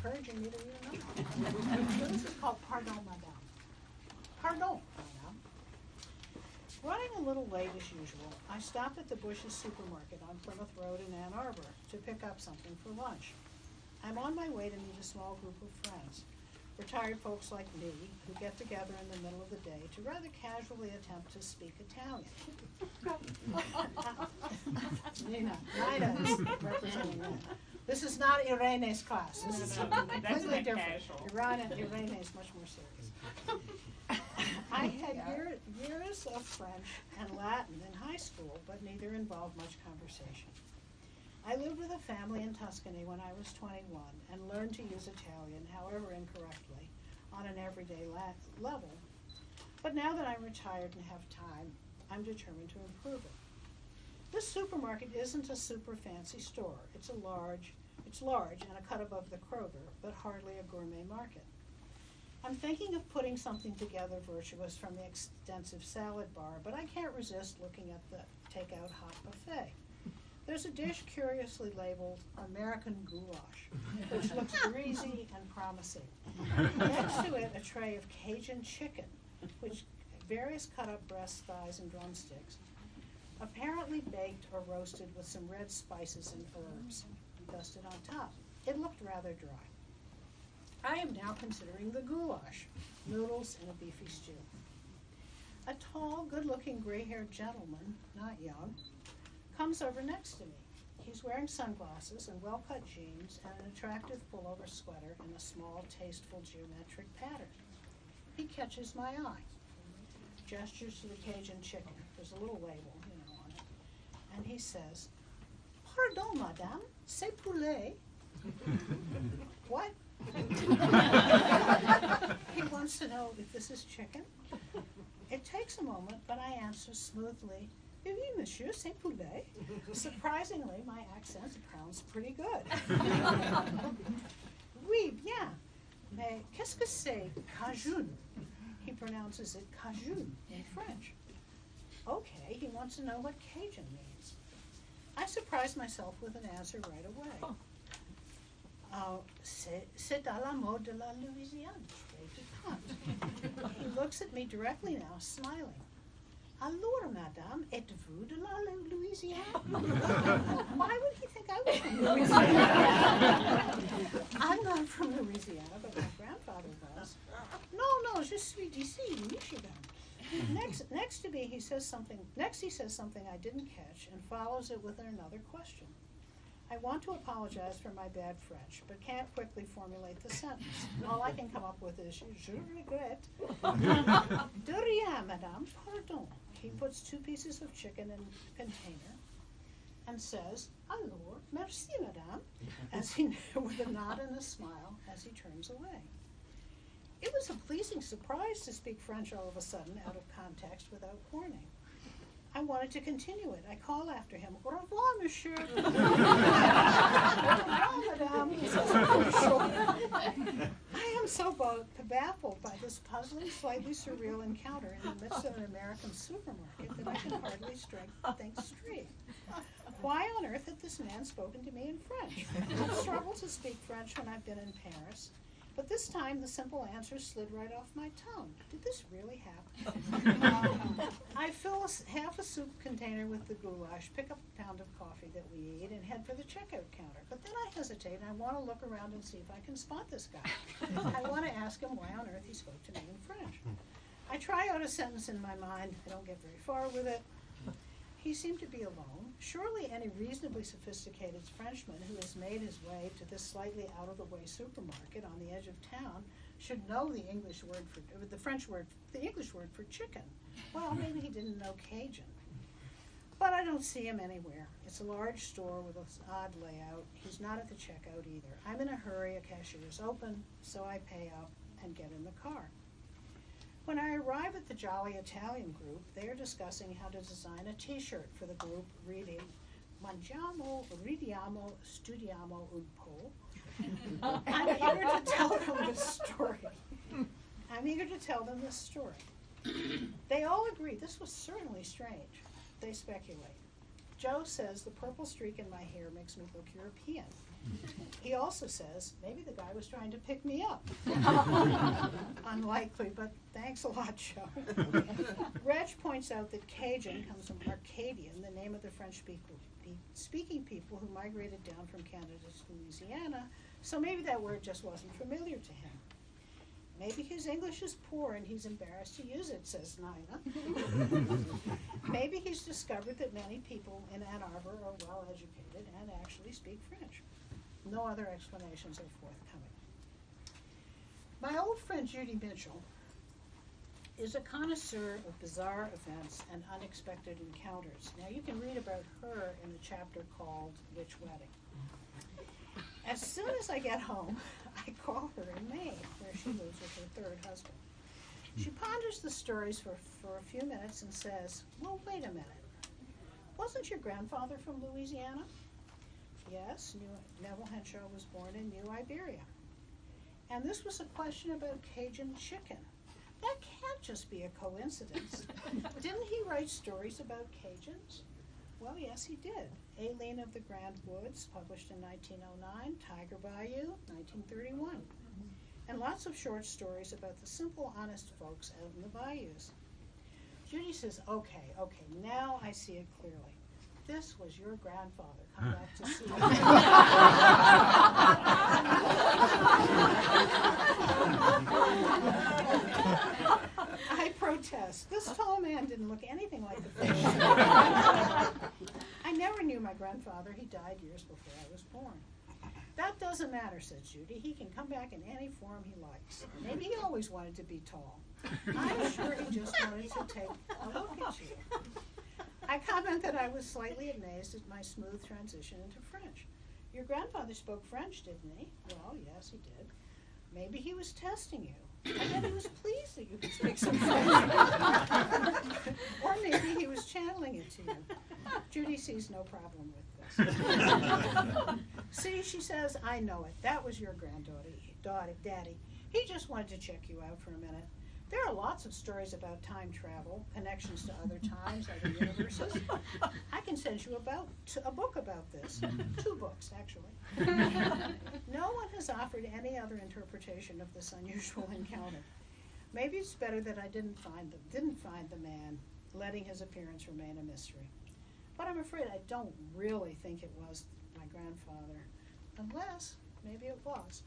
encouraging me to read another. So this is called Pardon, Madame. Pardon, Madame. Running a little late as usual, I stopped at the Bush's supermarket on Plymouth Road in Ann Arbor to pick up something for lunch. I'm on my way to meet a small group of friends, retired folks like me, who get together in the middle of the day to rather casually attempt to speak Italian. Nina is representing that. This is not Irene's class. This is completely different. Irene is much more serious. I had years of French and Latin in high school, but neither involved much conversation. I lived with a family in Tuscany when I was 21 and learned to use Italian, however incorrectly, on an everyday level. But now that I'm retired and have time, I'm determined to improve it. This supermarket isn't a super fancy store. It's large and a cut above the Kroger, but hardly a gourmet market. I'm thinking of putting something together virtuous from the extensive salad bar, but I can't resist looking at the takeout hot buffet. There's a dish curiously labeled American goulash, which looks greasy and promising. Next to it, a tray of Cajun chicken, which various cut-up breast, thighs, and drumsticks, apparently baked or roasted with some red spices and herbs, dusted on top. It looked rather dry. I am now considering the goulash, noodles and a beefy stew. A tall, good-looking, gray-haired gentleman, not young, comes over next to me. He's wearing sunglasses and well-cut jeans and an attractive pullover sweater in a small, tasteful geometric pattern. He catches my eye, gestures to the Cajun chicken. There's a little label, on it. And he says, "Pardon, madame, c'est poulet." What? He wants to know if this is chicken. It takes a moment, but I answer smoothly, "Oui, monsieur, c'est poulet." Surprisingly, my accent sounds pretty good. "Oui, bien, mais qu'est-ce que c'est cajun?" He pronounces it cajun in French. Okay, he wants to know what Cajun means. I surprise myself with an answer right away. C'est à la mode de la Louisiane. He looks at me directly now, smiling. "Alors, madame, êtes-vous de la Louisiane?" Why would he think I was from Louisiana? I'm not from Louisiana, but my grandfather was. No, je suis d'ici, Michigan. Next to me, he says something I didn't catch and follows it with another question. I want to apologize for my bad French, but can't quickly formulate the sentence. All I can come up with is, "Je regrette." "De rien, madame, pardon." He puts 2 pieces of chicken in a container and says, "Alors, merci, madame," with a nod and a smile as he turns away. It was a pleasing surprise to speak French all of a sudden, out of context, without warning. I wanted to continue it. I call after him, "Au revoir, monsieur." "Au revoir, madame," he says, I am so baffled by this puzzling, slightly surreal encounter in the midst of an American supermarket that I can hardly think straight. Why on earth had this man spoken to me in French? I've struggled to speak French when I've been in Paris, but this time the simple answer slid right off my tongue. Did this really happen? I fill half a soup container with the goulash, pick up a pound of coffee that we eat, and head for the checkout counter. But then I hesitate, and I want to look around and see if I can spot this guy. I want to ask him why on earth he spoke to me in French. I try out a sentence in my mind. I don't get very far with it. He seemed to be alone. Surely any reasonably sophisticated Frenchman who has made his way to this slightly out-of-the-way supermarket on the edge of town should know the English word for chicken. Well, maybe he didn't know Cajun. But I don't see him anywhere. It's a large store with an odd layout. He's not at the checkout either. I'm in a hurry. A cashier is open, so I pay up and get in the car. When I arrive at the Jolly Italian group, they are discussing how to design a T-shirt for the group reading, "Mangiamo, ridiamo, studiamo un po'." I'm eager to tell them this story. They all agree this was certainly strange. They speculate. Joe says the purple streak in my hair makes me look European. He also says, maybe the guy was trying to pick me up. Unlikely, but thanks a lot, Joe. Reg points out that Cajun comes from Arcadian, the name of the French-speaking people who migrated down from Canada to Louisiana, so maybe that word just wasn't familiar to him. Maybe his English is poor and he's embarrassed to use it, says Nina. Maybe he's discovered that many people in Ann Arbor are well educated and actually speak French. No other explanations are forthcoming. My old friend Judy Mitchell is a connoisseur of bizarre events and unexpected encounters. Now you can read about her in the chapter called Witch Wedding. As soon as I get home, I call her in Maine, where she lives with her third husband. She ponders the stories for a few minutes and says, well, wait a minute. Wasn't your grandfather from Louisiana? Yes, Neville Henshaw was born in New Iberia. And this was a question about Cajun chicken. That can't just be a coincidence. Didn't he write stories about Cajuns? Well, yes, he did. Aileen of the Grand Woods, published in 1909, Tiger Bayou, 1931. And lots of short stories about the simple, honest folks out in the bayous. Judy says, okay, now I see it clearly. This was your grandfather come back to see you. I protest. This tall man didn't look anything like the fish. I never knew my grandfather. He died years before I was born. That doesn't matter, said Judy. He can come back in any form he likes. Maybe he always wanted to be tall. I'm sure he just wanted to take a look at you. I comment that I was slightly amazed at my smooth transition into French. Your grandfather spoke French, didn't he? Well, yes, he did. Maybe he was testing you. I bet he was pleased that you could speak some French. Or maybe he was channeling it to you. Judy sees no problem with this. See, she says, I know it. That was your daddy. He just wanted to check you out for a minute. There are lots of stories about time travel, connections to other times, other universes. I can send you a book about this. 2 books, actually. No one has offered any other interpretation of this unusual encounter. Maybe it's better that I didn't find the man, letting his appearance remain a mystery. But I'm afraid I don't really think it was my grandfather, unless maybe it was.